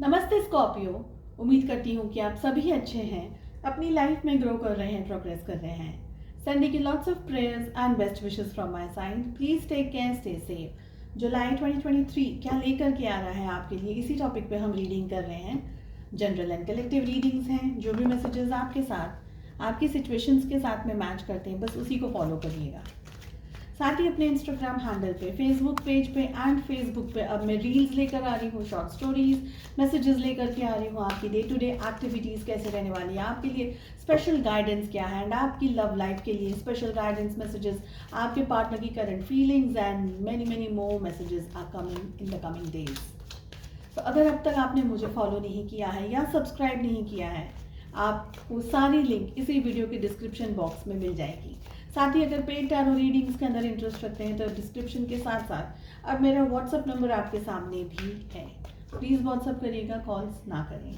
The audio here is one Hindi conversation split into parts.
नमस्ते स्कॉर्पियो। उम्मीद करती हूँ कि आप सभी अच्छे हैं, अपनी लाइफ में ग्रो कर रहे हैं, प्रोग्रेस कर रहे हैं। संडे की lots of prayers and best wishes from my side. Please take care, stay safe. जुलाई 2023 क्या लेकर के आ रहा है आपके लिए, इसी टॉपिक पे हम रीडिंग कर रहे हैं। जनरल एंड कलेक्टिव रीडिंग्स हैं। जो भी मैसेजेस आपके साथ आपकी सिचुएशंस के साथ में मैच करते हैं, बस उसी को फॉलो करिएगा। साथ ही अपने इंस्टाग्राम हैंडल पे, फेसबुक पेज पे एंड फेसबुक पे अब मैं रील्स लेकर आ रही हूँ, शॉर्ट स्टोरीज, मैसेजेस लेकर के आ रही हूँ। आपकी डे टू डे एक्टिविटीज़ कैसे रहने वाली है, आपके लिए स्पेशल गाइडेंस क्या है, एंड आपकी लव लाइफ के लिए स्पेशल गाइडेंस मैसेजेस, आपके पार्टनर की current feelings and many many more messages are coming in the coming days. तो अगर अब तक आपने मुझे फॉलो नहीं किया है या सब्सक्राइब नहीं किया है, आपको सारी लिंक इसी वीडियो के डिस्क्रिप्शन बॉक्स में मिल जाएगी। साथ ही अगर पेड टैरो रीडिंग्स के अंदर इंटरेस्ट रखते हैं तो डिस्क्रिप्शन के साथ साथ अब मेरा व्हाट्सअप नंबर आपके सामने भी है। प्लीज़ व्हाट्सअप करिएगा, कॉल्स ना करें।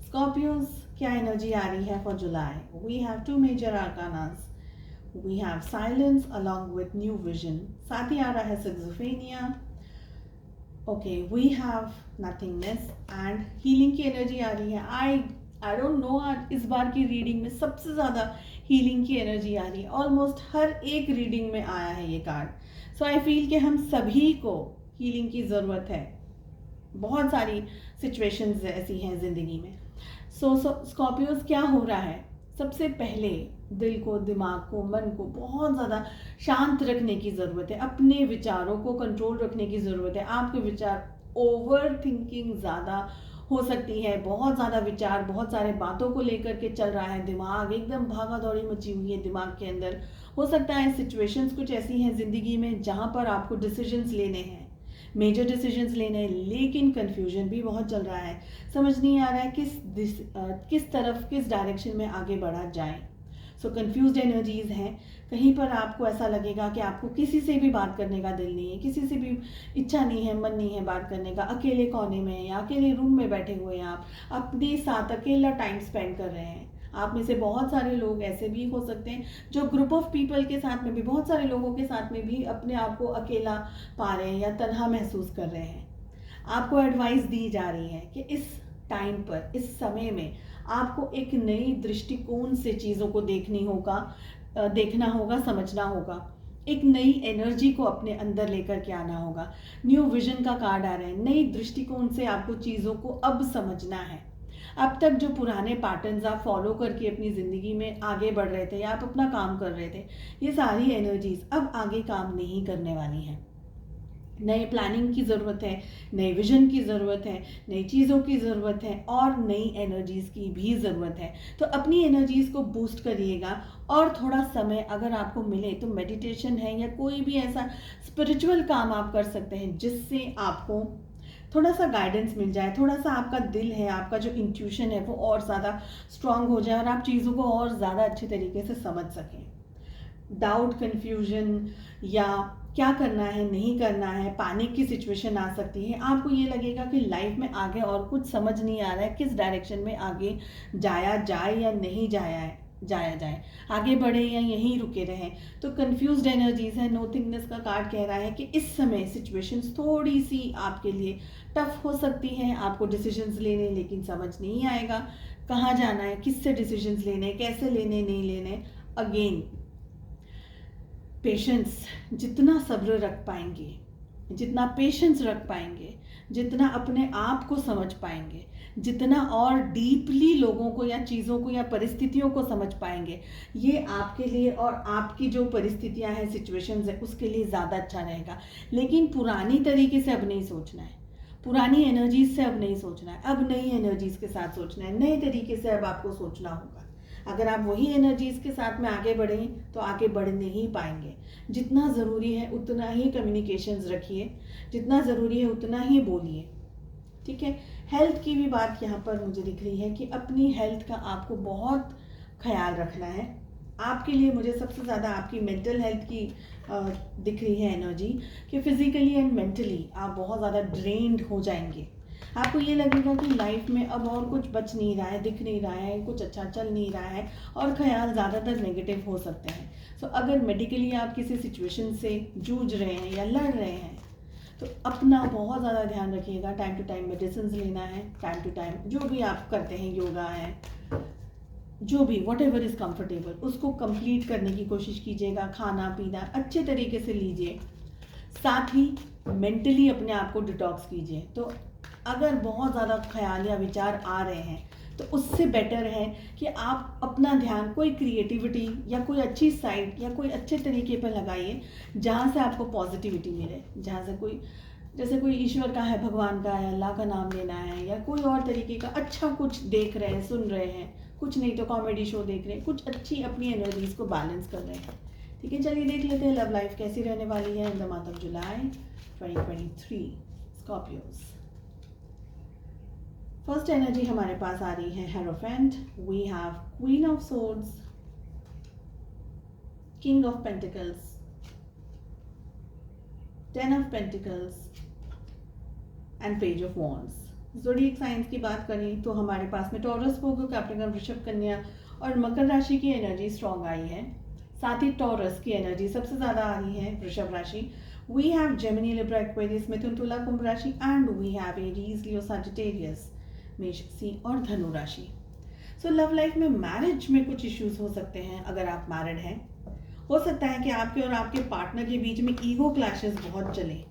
स्कॉर्पियोज, क्या एनर्जी आ रही है for July? We have two major arcanas. We have silence along with new vision. साथ ही आ रहा है सिक्सोफेनिया। Okay, we have nothingness and healing की एनर्जी आ रही है। आई डोंट नो, आज इस बार की रीडिंग में सबसे ज़्यादा हीलिंग की एनर्जी आ रही है। ऑलमोस्ट हर एक रीडिंग में आया है ये कार्ड। सो आई फील कि हम सभी को हीलिंग की ज़रूरत है। बहुत सारी सिचुएशंस ऐसी हैं ज़िंदगी में। सो स्कॉर्पियोज, क्या हो रहा है? सबसे पहले दिल को, दिमाग को, मन को बहुत ज़्यादा शांत रखने की ज़रूरत है। अपने विचारों को कंट्रोल रखने की ज़रूरत है। आपके विचार, ओवर थिंकिंग ज़्यादा हो सकती है, बहुत ज़्यादा विचार, बहुत सारे बातों को लेकर के चल रहा है दिमाग, एकदम भागा दौड़ी मची हुई है दिमाग के अंदर। हो सकता है सिचुएशंस कुछ ऐसी हैं ज़िंदगी में जहाँ पर आपको डिसीजंस लेने हैं, मेजर डिसीजंस लेने हैं, लेकिन कन्फ्यूजन भी बहुत चल रहा है। समझ नहीं आ रहा है किस तरफ, किस डायरेक्शन में आगे बढ़ा जाए। सो कन्फ्यूज्ड एनर्जीज हैं। कहीं पर आपको ऐसा लगेगा कि आपको किसी से भी बात करने का दिल नहीं है, किसी से भी इच्छा नहीं है, मन नहीं है बात करने का। अकेले कोने में या अकेले रूम में बैठे हुए हैं, आप अपने साथ अकेला टाइम स्पेंड कर रहे हैं। आप में से बहुत सारे लोग ऐसे भी हो सकते हैं जो ग्रुप ऑफ पीपल के साथ में भी, बहुत सारे लोगों के साथ में भी अपने आप को अकेला पा रहे हैं या तन्हा महसूस कर रहे हैं। आपको एडवाइस दी जा रही है कि इस टाइम पर, इस समय में आपको एक नई दृष्टिकोण से चीज़ों को देखना होगा, समझना होगा। एक नई एनर्जी को अपने अंदर लेकर के आना होगा। न्यू विजन का कार्ड आ रहा है। नई दृष्टिकोण से आपको चीज़ों को अब समझना है। अब तक जो पुराने पैटर्न्स आप फॉलो करके अपनी ज़िंदगी में आगे बढ़ रहे थे या आप अपना काम कर रहे थे, ये सारी एनर्जीज अब आगे काम नहीं करने वाली हैं। नए प्लानिंग की ज़रूरत है, नए विजन की ज़रूरत है, नई चीज़ों की ज़रूरत है और नई एनर्जीज़ की भी ज़रूरत है। तो अपनी एनर्जीज़ को बूस्ट करिएगा। और थोड़ा समय अगर आपको मिले तो मेडिटेशन है या कोई भी ऐसा स्पिरिचुअल काम आप कर सकते हैं जिससे आपको थोड़ा सा गाइडेंस मिल जाए, थोड़ा सा आपका दिल है, आपका जो इंट्यूशन है वो और ज़्यादा स्ट्रांग हो जाए और आप चीज़ों को और ज़्यादा अच्छे तरीके से समझ सकें। डाउट, कन्फ्यूजन या क्या करना है, नहीं करना है, पैनिक की सिचुएशन आ सकती है। आपको ये लगेगा कि लाइफ में आगे और कुछ समझ नहीं आ रहा है, किस डायरेक्शन में आगे जाया जाए या नहीं जाया जाए, आगे बढ़े या यहीं रुके रहें। तो कंफ्यूज्ड एनर्जीज है। नोथिंगनेस का कार्ड कह रहा है कि इस समय सिचुएशंस थोड़ी सी आपके लिए टफ हो सकती हैं। आपको डिसीजंस लेने, लेकिन समझ नहीं आएगा कहाँ जाना है, किससे डिसीजंस लेने, कैसे लेने, नहीं लेने। अगेन, पेशेंस, जितना सब्र रख पाएंगे, जितना पेशेंस रख पाएंगे, जितना अपने आप को समझ पाएंगे, जितना और डीपली लोगों को या चीज़ों को या परिस्थितियों को समझ पाएंगे, ये आपके लिए और आपकी जो परिस्थितियां हैं, सिचुएशंस है, उसके लिए ज़्यादा अच्छा रहेगा। लेकिन पुरानी तरीके से अब नहीं सोचना है, पुरानी एनर्जीज से अब नहीं सोचना है, अब नई एनर्जीज के साथ सोचना है, नए तरीके से अब आपको सोचना होगा। अगर आप वही एनर्जीज के साथ में आगे बढ़ें तो आगे बढ़ नहीं पाएंगे। जितना ज़रूरी है उतना ही कम्युनिकेशंस रखिए, जितना ज़रूरी है उतना ही बोलिए, ठीक है। हेल्थ की भी बात यहाँ पर मुझे दिख रही है कि अपनी हेल्थ का आपको बहुत ख्याल रखना है। आपके लिए मुझे सबसे ज़्यादा आपकी मेंटल हेल्थ की दिख रही है एनर्जी, कि फिजिकली एंड मेंटली आप बहुत ज़्यादा ड्रेन्ड हो जाएंगे। आपको ये लगेगा कि लाइफ में अब और कुछ बच नहीं रहा है, दिख नहीं रहा है, कुछ अच्छा चल नहीं रहा है और ख्याल ज़्यादातर नेगेटिव हो सकते हैं। सो अगर मेडिकली आप किसी सिचुएशन से जूझ रहे हैं या लड़ रहे हैं तो अपना बहुत ज़्यादा ध्यान रखिएगा, टाइम टू टाइम मेडिसिन लेना है, टाइम टू टाइम जो भी आप करते हैं, योगा है, जो भी वट एवर इज़ कम्फर्टेबल, उसको कंप्लीट करने की कोशिश कीजिएगा। खाना पीना अच्छे तरीके से लीजिए, साथ ही मेंटली अपने आप को डिटॉक्स कीजिए। तो अगर बहुत ज़्यादा ख्याल या विचार आ रहे हैं तो उससे बेटर है कि आप अपना ध्यान कोई क्रिएटिविटी या कोई अच्छी साइट या कोई अच्छे तरीके पर लगाइए जहाँ से आपको पॉजिटिविटी मिले, जहाँ से कोई, जैसे कोई ईश्वर का है, भगवान का है, अल्लाह का नाम लेना है, या कोई और तरीके का अच्छा कुछ देख रहे हैं, सुन रहे हैं, कुछ नहीं तो कॉमेडी शो देख रहे हैं, कुछ अच्छी अपनी एनर्जीज को बैलेंस कर रहे हैं। ठीक है, चलिए देख लेते हैं लव लाइफ कैसी रहने वाली है in the month of July 2023 Scorpios. First energy हमारे पास आ रही है Hierophant. We have queen of swords, king of pentacles, 10 of pentacles and page of wands. Zodiac science की बात करें तो हमारे पास में टॉरस, पोगो, कैप्रिकॉर्न, वृषभ, कन्या और मकर राशि की एनर्जी स्ट्रॉन्ग आई है। साथ ही टॉरस की एनर्जी सबसे ज़्यादा आ रही है, वृषभ राशि। We have Gemini, Libra, Aquarius, मिथुन, तुला, कुंभ राशि and we have Aries, Leo, Sagittarius, मेष, सिंह और धनु राशि। सो लव लाइफ में मैरिज में कुछ इश्यूज हो सकते हैं। अगर आप मैरिड हैं, हो सकता है कि आपके और आपके पार्टनर के बीच में ईगो क्लैशेस बहुत चले।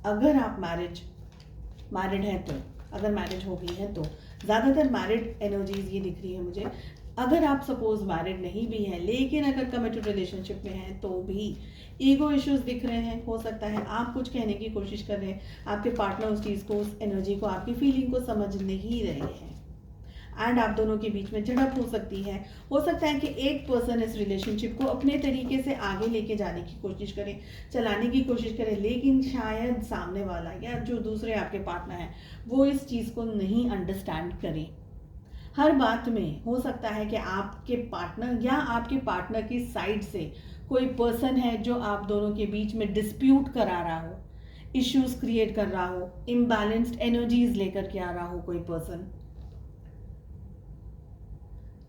अगर आप मैरिड हैं तो, अगर मैरिज हो गई है तो, ज़्यादातर मैरिड एनर्जीज ये दिख रही है मुझे। अगर आप सपोज मैरिड नहीं भी हैं लेकिन अगर कमिटेड रिलेशनशिप में हैं तो भी ईगो इश्यूज दिख रहे हैं। हो सकता है आप कुछ कहने की कोशिश कर रहे हैं, आपके पार्टनर उस चीज़ को, उस एनर्जी को, आपकी फीलिंग को समझ नहीं रहे हैं एंड आप दोनों के बीच में झड़प हो सकती है। हो सकता है कि एक पर्सन इस रिलेशनशिप को अपने तरीके से आगे लेके जाने की कोशिश करे, चलाने की कोशिश करे, लेकिन शायद सामने वाला या जो दूसरे आपके पार्टनर हैं वो इस चीज़ को नहीं अंडरस्टैंड करें। हर बात में हो सकता है कि आपके पार्टनर या आपके पार्टनर की साइड से कोई पर्सन है जो आप दोनों के बीच में डिस्प्यूट करा रहा हो, इश्यूज क्रिएट कर रहा हो, इम्बैलेंस्ड एनर्जीज लेकर के आ रहा हो कोई पर्सन।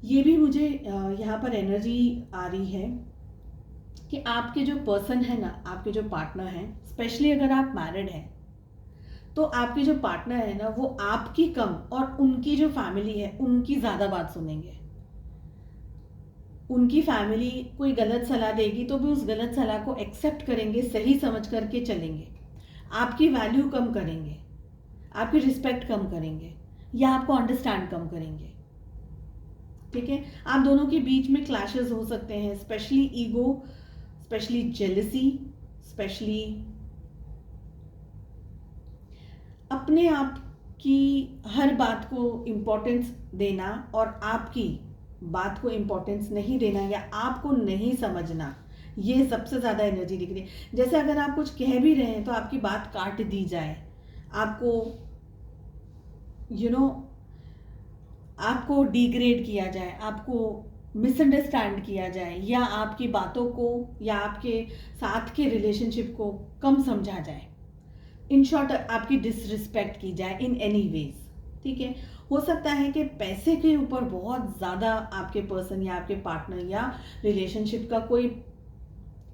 ये भी मुझे यहाँ पर एनर्जी आ रही है कि आपके जो पर्सन है ना, आपके जो पार्टनर हैं, स्पेशली अगर आप मैरिड हैं तो आपके जो पार्टनर है ना वो आपकी कम और उनकी जो फैमिली है उनकी ज़्यादा बात सुनेंगे। उनकी फैमिली कोई गलत सलाह देगी तो भी उस गलत सलाह को एक्सेप्ट करेंगे, सही समझ करके चलेंगे। आपकी वैल्यू कम करेंगे, आपकी रिस्पेक्ट कम करेंगे या आपको अंडरस्टैंड कम करेंगे। ठीक है, आप दोनों के बीच में क्लैशेस हो सकते हैं, specially ego, specially jealousy, specially अपने आप की हर बात को इम्पोर्टेंस देना और आपकी बात को इम्पोर्टेंस नहीं देना या आपको नहीं समझना, ये सबसे ज़्यादा एनर्जी दिख रही है। जैसे अगर आप कुछ कह भी रहे हैं तो आपकी बात काट दी जाए, आपको आपको डिग्रेड किया जाए, आपको मिसअंडरस्टैंड किया जाए या आपकी बातों को या आपके साथ के रिलेशनशिप को कम समझा जाए। इन शॉर्ट आपकी डिसरिस्पेक्ट की जाए इन एनी वेज। ठीक है, हो सकता है कि पैसे के ऊपर बहुत ज़्यादा आपके पर्सन या आपके पार्टनर या रिलेशनशिप का कोई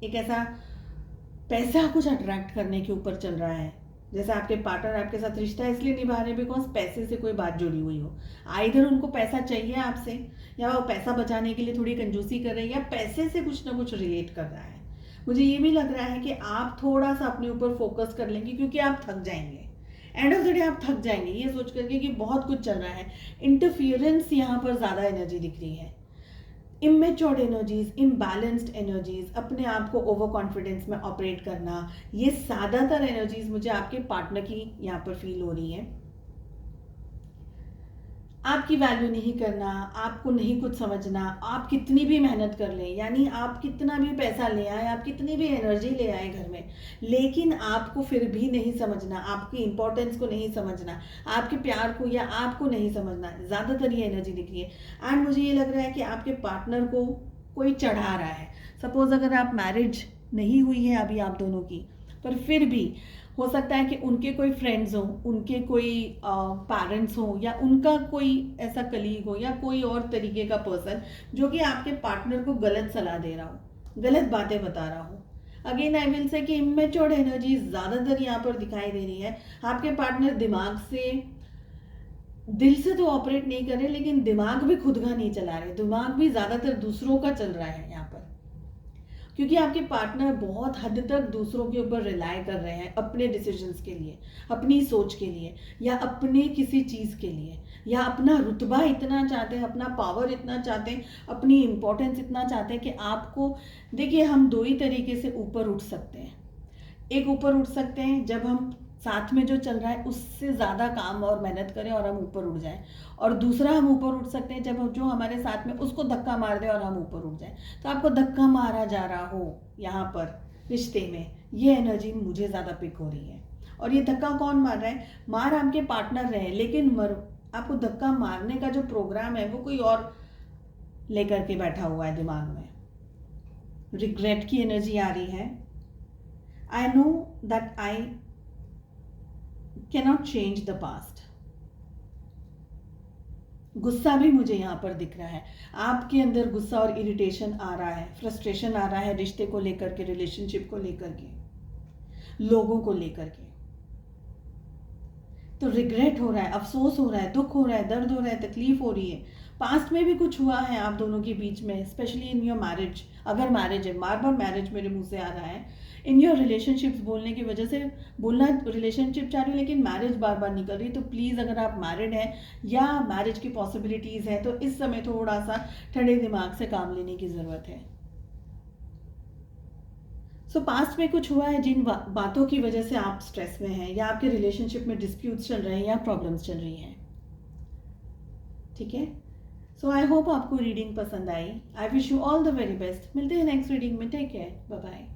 एक ऐसा पैसा कुछ अट्रैक्ट करने के ऊपर चल रहा है। जैसे आपके पार्टनर आपके साथ रिश्ता इसलिए निभा रहे हैं बिकॉज पैसे से कोई बात जुड़ी हुई हो। आइदर उनको पैसा चाहिए आपसे या वो पैसा बचाने के लिए थोड़ी कंजूसी कर रहे हैं या पैसे से कुछ ना कुछ रिलेट कर रहा है। मुझे ये भी लग रहा है कि आप थोड़ा सा अपने ऊपर फोकस कर लेंगे क्योंकि आप थक जाएंगे। एंड ऑफ द डे आप थक जाएंगे ये सोच करके कि बहुत कुछ चल रहा है। इंटरफियरेंस यहाँ पर ज़्यादा एनर्जी दिख रही है, इमेच्योर्ड एनर्जीज, इम्बैलेंस्ड एनर्जीज, अपने आप को ओवर कॉन्फिडेंस में ऑपरेट करना, ये ज़्यादातर एनर्जीज मुझे आपके पार्टनर की यहाँ पर फील हो रही है। आपकी वैल्यू नहीं करना, आपको नहीं कुछ समझना, आप कितनी भी मेहनत कर लें, यानी आप कितना भी पैसा ले आए, आप कितनी भी एनर्जी ले आए घर में, लेकिन आपको फिर भी नहीं समझना, आपकी इंपॉर्टेंस को नहीं समझना, आपके प्यार को या आपको नहीं समझना, ज़्यादातर ये एनर्जी दिख रही है। एंड मुझे ये लग रहा है कि आपके पार्टनर को कोई चढ़ा रहा है। सपोज अगर आप मैरिज नहीं हुई है अभी आप दोनों की, पर फिर भी हो सकता है कि उनके कोई फ्रेंड्स हो, उनके कोई पेरेंट्स हो या उनका कोई ऐसा कलीग हो या कोई और तरीके का पर्सन जो कि आपके पार्टनर को गलत सलाह दे रहा हो, गलत बातें बता रहा हो। अगेन आई विल से कि इमेच्योर्ड एनर्जी ज़्यादातर यहाँ पर दिखाई दे रही है। आपके पार्टनर दिमाग से, दिल से तो ऑपरेट नहीं कर रहे, लेकिन दिमाग भी खुद का नहीं चला रहे, दिमाग भी ज़्यादातर दूसरों का चल रहा है यहाँ पर, क्योंकि आपके पार्टनर बहुत हद तक दूसरों के ऊपर रिलाई कर रहे हैं अपने डिसीजंस के लिए, अपनी सोच के लिए, या अपने किसी चीज़ के लिए, या अपना रुतबा इतना चाहते हैं, अपना पावर इतना चाहते हैं, अपनी इम्पोर्टेंस इतना चाहते हैं कि आपको, देखिए हम दो ही तरीके से ऊपर उठ सकते हैं। एक ऊपर उठ सकते हैं जब हम साथ में जो चल रहा है उससे ज़्यादा काम और मेहनत करें और हम ऊपर उठ जाएं, और दूसरा हम ऊपर उठ सकते हैं जब जो हमारे साथ में उसको धक्का मार दे और हम ऊपर उठ जाएं। तो आपको धक्का मारा जा रहा हो यहाँ पर रिश्ते में, ये एनर्जी मुझे ज़्यादा पिक हो रही है। और ये धक्का कौन मार रहा है? मार आपके पार्टनर रहे, लेकिन आपको धक्का मारने का जो प्रोग्राम है वो कोई और लेकर के बैठा हुआ है दिमाग में। रिग्रेट की एनर्जी आ रही है। I know that I cannot change the past। गुस्सा भी मुझे यहाँ पर दिख रहा है, आपके अंदर गुस्सा और इरिटेशन आ रहा है, फ्रस्ट्रेशन आ रहा है रिश्ते को लेकर के, रिलेशनशिप को लेकर के, लोगों को लेकर के। तो रिग्रेट हो रहा है, अफसोस हो रहा है, दुख हो रहा है, दर्द हो रहा है, तकलीफ हो रही है। पास्ट में भी कुछ हुआ है आप दोनों के बीच में, स्पेशली इन योर मैरिज। अगर मैरिज है, बार बार मैरिज मेरे मुंह से आ रहा है, इन योर रिलेशनशिप्स बोलने की वजह से, बोलना रिलेशनशिप चाह रही हूँ लेकिन मैरिज बार बार निकल रही। तो प्लीज़ अगर आप मैरिड हैं या मैरिज की पॉसिबिलिटीज़ है तो इस समय थोड़ा सा ठंडे दिमाग से काम लेने की ज़रूरत है। सो पास्ट में कुछ हुआ है जिन बातों की वजह से आप स्ट्रेस में हैं, या आपके रिलेशनशिप में डिस्प्यूट्स चल रहे हैं या प्रॉब्लम्स चल रही हैं। ठीक है, सो आई होप आपको रीडिंग पसंद आई। I wish you all the very best. मिलते हैं नेक्स्ट रीडिंग में। Take care, bye bye.